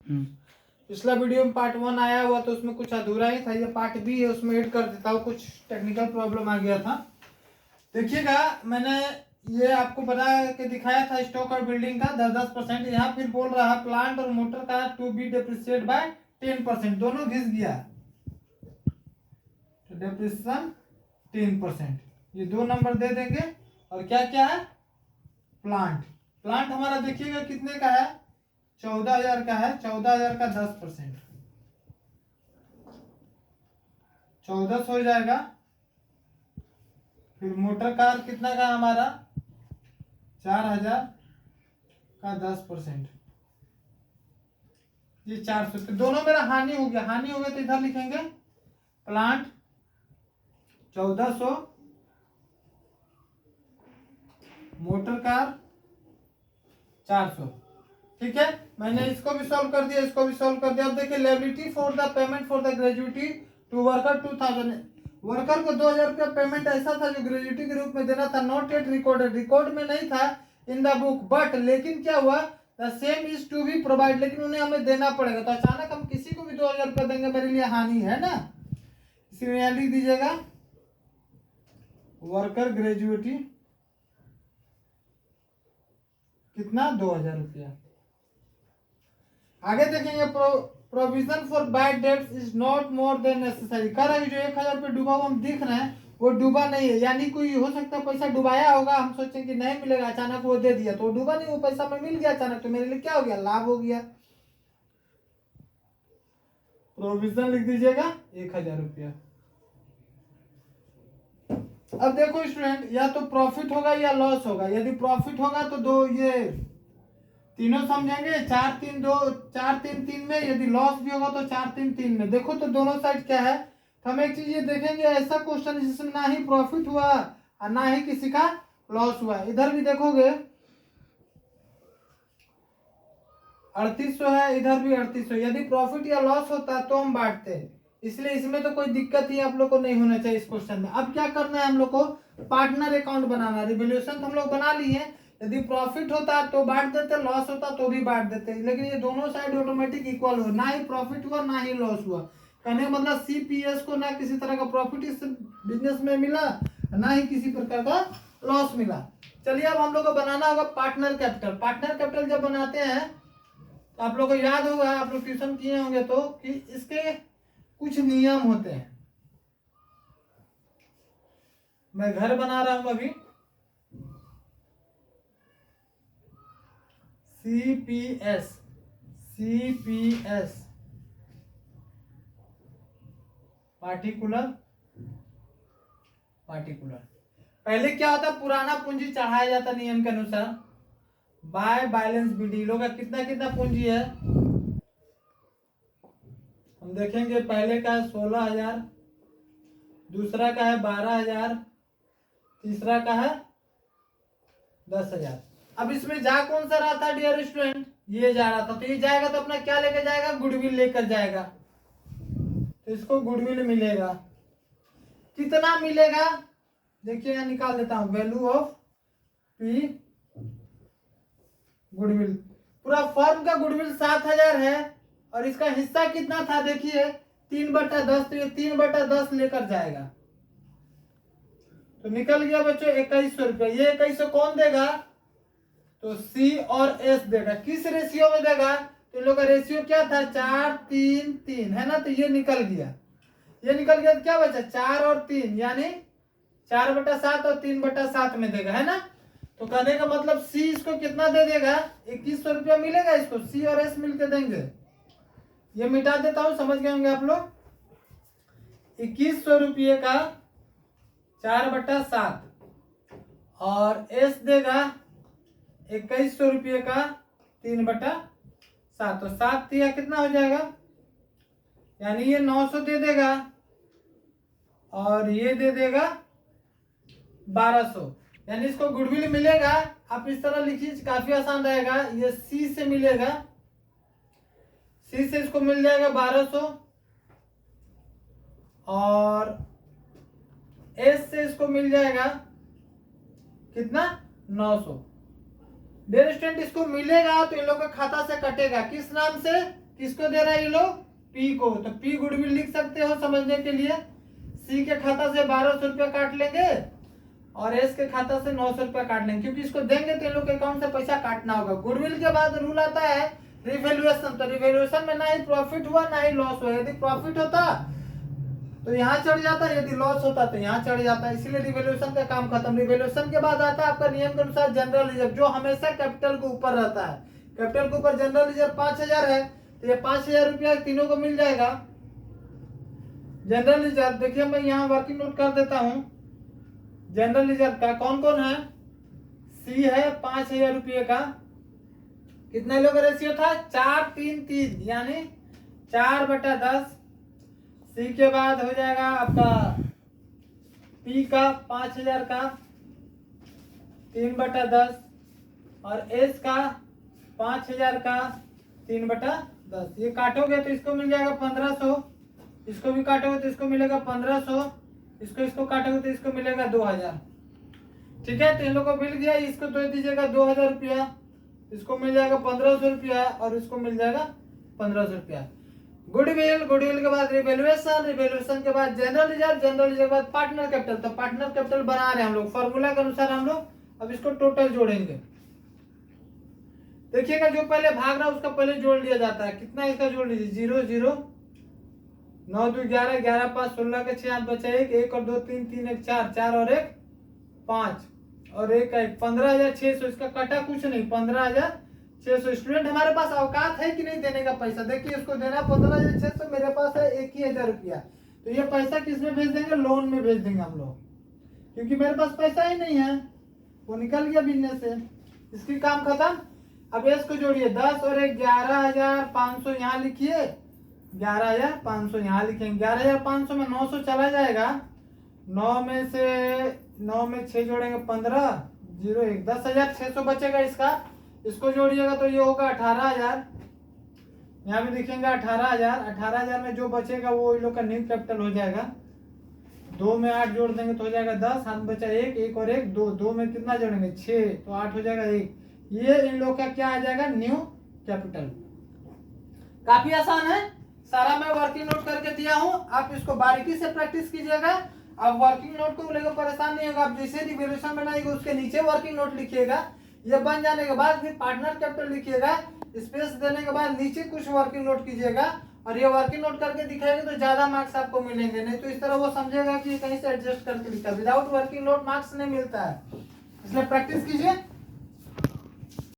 पिछला वीडियो में पार्ट 1 आया हुआ तो उसमें कुछ अधूरा ही था, ये पार्ट बी है, उसमें ऐड कर देता हूँ, कुछ टेक्निकल प्रॉब्लम आ गया था। देखिएगा, मैंने ये आपको बता के दिखाया था स्टॉक और बिल्डिंग का 10-10%। यहाँ फिर बोल रहा है प्लांट और मोटर का टू बी डेप्रिसिएट बाय 10%, दोनों घिस गया, तो डेप्रिसिएशन 10%, ये 2 नंबर दे देंगे। और क्या क्या है, प्लांट हमारा देखिएगा कितने का है, 14,000 का है, 14,000 का 10%, 1400 हो जाएगा। फिर मोटर कार कितना का हमारा, 4,000 का 10%, ये 400। तो दोनों मेरा हानि हो गया, तो इधर लिखेंगे प्लांट 1400, मोटर कार 400। ठीक है, मैंने इसको भी सॉल्व कर दिया, इसको भी सॉल्व कर दिया। अब देखिए, liability for the payment for the gratuity to worker 2,000, worker को 2,000 रुपया पेमेंट ऐसा था जो ग्रेजुएटी के रूप में देना था, नॉट येट रिकॉर्डेड, रिकॉर्ड में नहीं था इन द बुक, बट लेकिन क्या हुआ, the same is to be provide, लेकिन उन्हें हमें देना पड़ेगा। तो अचानक हम किसी को भी 2,000 रुपया देंगे, मेरे लिए हानि है ना, इसमें लिख दीजिएगा वर्कर ग्रेजुएटी कितना, 2,000 रुपया। आगे देखेंगे, provision for bad debts is not more than necessary, कह रहा है जो 1,000 रुपये डूबा हुआ हम दिख रहे हैं वो डूबा नहीं है, यानी कोई हो सकता है पैसा डुबाया होगा, हम सोचें कि नहीं मिलेगा, अचानक वो दे दिया तो वो डूबा नहीं, वो पैसा में मिल गया अचानक, तो मेरे लिए क्या हो गया, लाभ हो गया। प्रोविजन लिख दीजिएगा 1,000 रुपया। अब देखो स्टूडेंट, या तो प्रॉफिट होगा या लॉस होगा, यदि प्रॉफिट होगा तो दो ये तीनों समझेंगे, 4 3 2 4 3 3 में, यदि लॉस भी होगा तो 4 3 3 में। देखो तो दोनों साइड क्या है, हम एक चीज ये देखेंगे, ऐसा क्वेश्चन जिसमें ना ही प्रॉफिट हुआ और ना ही किसी का लॉस हुआ। इधर भी देखोगे 3800 है, इधर भी 3800, यदि प्रॉफिट या लॉस होता तो हम बांटते, इसलिए इसमें तो कोई दिक्कत ही आप लोग को नहीं होना चाहिए इस क्वेश्चन में। अब क्या करना है, हम लोग को पार्टनर अकाउंट बनाना, रिवैल्यूएशन हम लोग बना लिए, यदि प्रॉफिट होता तो बांट देते, लॉस होता तो भी बांट देते, लेकिन ये दोनों साइड ऑटोमेटिक इक्वल हो, ना ही प्रॉफिट हुआ ना ही लॉस हुआ। कहने का मतलब सीपीएस को ना किसी तरह का प्रॉफिट इस बिजनेस में मिला, ना ही किसी प्रकार का लॉस मिला। चलिए, अब हम लोग को बनाना होगा पार्टनर कैपिटल। पार्टनर कैपिटल जब बनाते हैं तो आप लोग को याद होगा, आप लोग ट्यूशन किए होंगे तो, कि इसके कुछ नियम होते हैं। मैं घर बना रहा हूं अभी, सीपीएस पार्टिकुलर, पहले क्या होता, पुराना पूंजी चढ़ाया जाता नियम के अनुसार बाय बैलेंस बीडी। लोग कितना कितना पूंजी है हम देखेंगे, पहले का है 16,000, दूसरा का है 12,000, तीसरा का है 10,000। अब इसमें जा कौन सा रहा था डियर स्टूडेंट, ये जा रहा था, तो ये जाएगा तो अपना क्या लेकर जाएगा, गुडविल लेकर जाएगा, तो इसको गुडविल मिलेगा। कितना मिलेगा, देखिए यहाँ निकाल देता हूं, वैल्यू ऑफ पी गुडविल, पूरा फर्म का गुडविल 7,000 है, और इसका हिस्सा कितना था, देखिए 3/10, तो ये 3/10 लेकर जाएगा, तो निकल गया बच्चों 2,100 रुपया। ये 2,100 कौन देगा, तो सी और एस देगा। किस रेशियो में देगा, तो इन लोग का रेशियो क्या था, 4 3 3 है ना, तो ये निकल गया, तो क्या बचा, 4 और 3, यानी 4/7 और 3/7 में देगा, है ना। तो कहने का मतलब सी इसको कितना दे देगा, 2,100 रुपया मिलेगा इसको, सी और एस मिलकर देंगे। ये मिटा देता हूं, समझ गए होंगे आप लोग, 2,100 रुपये का 4/7, और एस देगा 2,100 रुपये का 3/7, तो 7 दिया कितना हो जाएगा, यानी ये 900 दे देगा, और ये दे देगा 1,200, यानी इसको गुडविल मिलेगा। आप इस तरह लिखिए, काफी आसान रहेगा। ये सी से मिलेगा, सी से इसको मिल जाएगा 1,200, और एस से इसको मिल जाएगा कितना, 900। डियर स्टूडेंट, इसको मिलेगा तो इन लोगों का खाता से कटेगा, किस नाम से, किसको दे रहा है ये लोग? पी को। तो पी गुडविल लिख सकते हो समझने के लिए। सी के खाता से 1200 रुपया काट लेंगे और एस के खाता से 900 रुपया काट लेंगे, क्योंकि इसको देंगे तो इन लोग के अकाउंट से पैसा काटना होगा। गुडविल के बाद रूल आता है रिवैल्यूएशन। तो रिवैल्यूएशन में ना ही प्रॉफिट हुआ ना ही लॉस हुआ। यदि प्रॉफिट होता तो यहाँ चढ़ जाता, यदि लॉस होता तो यहाँ चढ़ जाता, इसीलिए रिवैल्यूएशन का काम खत्म। रिवैल्यूएशन के बाद आता है आपका नियम के अनुसार जनरल रिजर्व, जो हमेशा कैपिटल के ऊपर रहता है। कैपिटल के ऊपर जनरल रिजर्व 5000 है, तो ये 5000 रुपया तीनों को मिल जाएगा। जनरल रिजर्व देखिए मैं यहाँ वर्किंग नोट कर देता हूँ। जनरल रिजर्व का कौन कौन है? सी है 5000 रुपये का। कितने लोग का रेशियो था? 4-3-3, यानी 4/10। सी के बाद हो जाएगा आपका पी का 5000 का 3/10 और एस का 5000 का 3/10। ये काटोगे तो इसको मिल जाएगा 1500, इसको भी काटोगे तो इसको मिलेगा 1500, इसको काटोगे तो इसको मिलेगा 2000। ठीक है, तो इन लोगों को मिल गया। इसको दे दीजिएगा 2000 रुपया, इसको मिल जाएगा 1500 रुपया और इसको मिल जाएगा 1500 रुपया। गुडविल, गुडविल के बाद रिवैल्यूएशन, रिवैल्यूएशन के बाद जनरल रिजर्व, जनरल रिजर्व के बाद पार्टनर कैपिटल। तो पार्टनर कैपिटल बना रहे हैं हम लोग, फॉर्मूला के अनुसार हम लोग अब इसको टोटल जोड़ेंगे। देखिएगा जो पहले भाग रहा है उसका पहले जोड़ लिया जाता है। कितना इसका जोड़ लीजिए? 0 0 9 2 11 11 5 16 के 6 8 बचा 1 1 और 2 3 3 1 4 4 और 1 5 और 1 1 15,600। इसका कटा कुछ नहीं, 15,600। स्टूडेंट हमारे पास औकात है कि नहीं देने का पैसा? देखिए इसको देना 15,600, मेरे पास है 1,000 रुपया। तो ये पैसा किस में भेज देंगे? लोन में भेज देंगे हम लोग, क्योंकि मेरे पास पैसा ही नहीं है, वो निकल गया बिजनेस से। इसकी काम खत्म। अब इसको जोड़िए 10 और 11,500 यहाँ लिखिए, 11,500 यहाँ लिखेंगे। 11,500 में 900 चला जाएगा, 9 में 6 जोड़ेंगे 15 0 1 10,600 बचेगा इसका। इसको जोड़िएगा तो ये होगा 18,000। यहाँ भी लिखेंगे 18,000। 18,000 में जो बचेगा वो इन लोग का न्यू कैपिटल हो जाएगा। 2 में 8 जोड़ देंगे तो हो जाएगा 10, हाथ बचा 1 1 और 1 2, 2 में कितना जोड़ेंगे? 6, तो 8 हो जाएगा 1। ये इन लोग का क्या आ जाएगा? New capital. काफी आसान है, सारा मैं वर्किंग नोट करके दिया हूं, आप इसको बारीकी से प्रैक्टिस कीजिएगा। आप वर्किंग नोट को लेकर परेशान नहीं होगा। आप जैसे रिवैल्यूएशन बनाएंगे उसके नीचे वर्किंग नोट लिखिएगा। ये बन जाने के बाद फिर पार्टनर कैपिटल लिखिएगा, स्पेस देने के बाद नीचे कुछ वर्किंग नोट कीजिएगा और ये वर्किंग नोट करके दिखाएंगे तो ज्यादा मार्क्स आपको मिलेंगे। नहीं तो इस तरह वो समझेगा कि कहीं से एडजस्ट करके लिखा। विदाउट वर्किंग नोट मार्क्स नहीं मिलता है, इसलिए प्रैक्टिस कीजिए।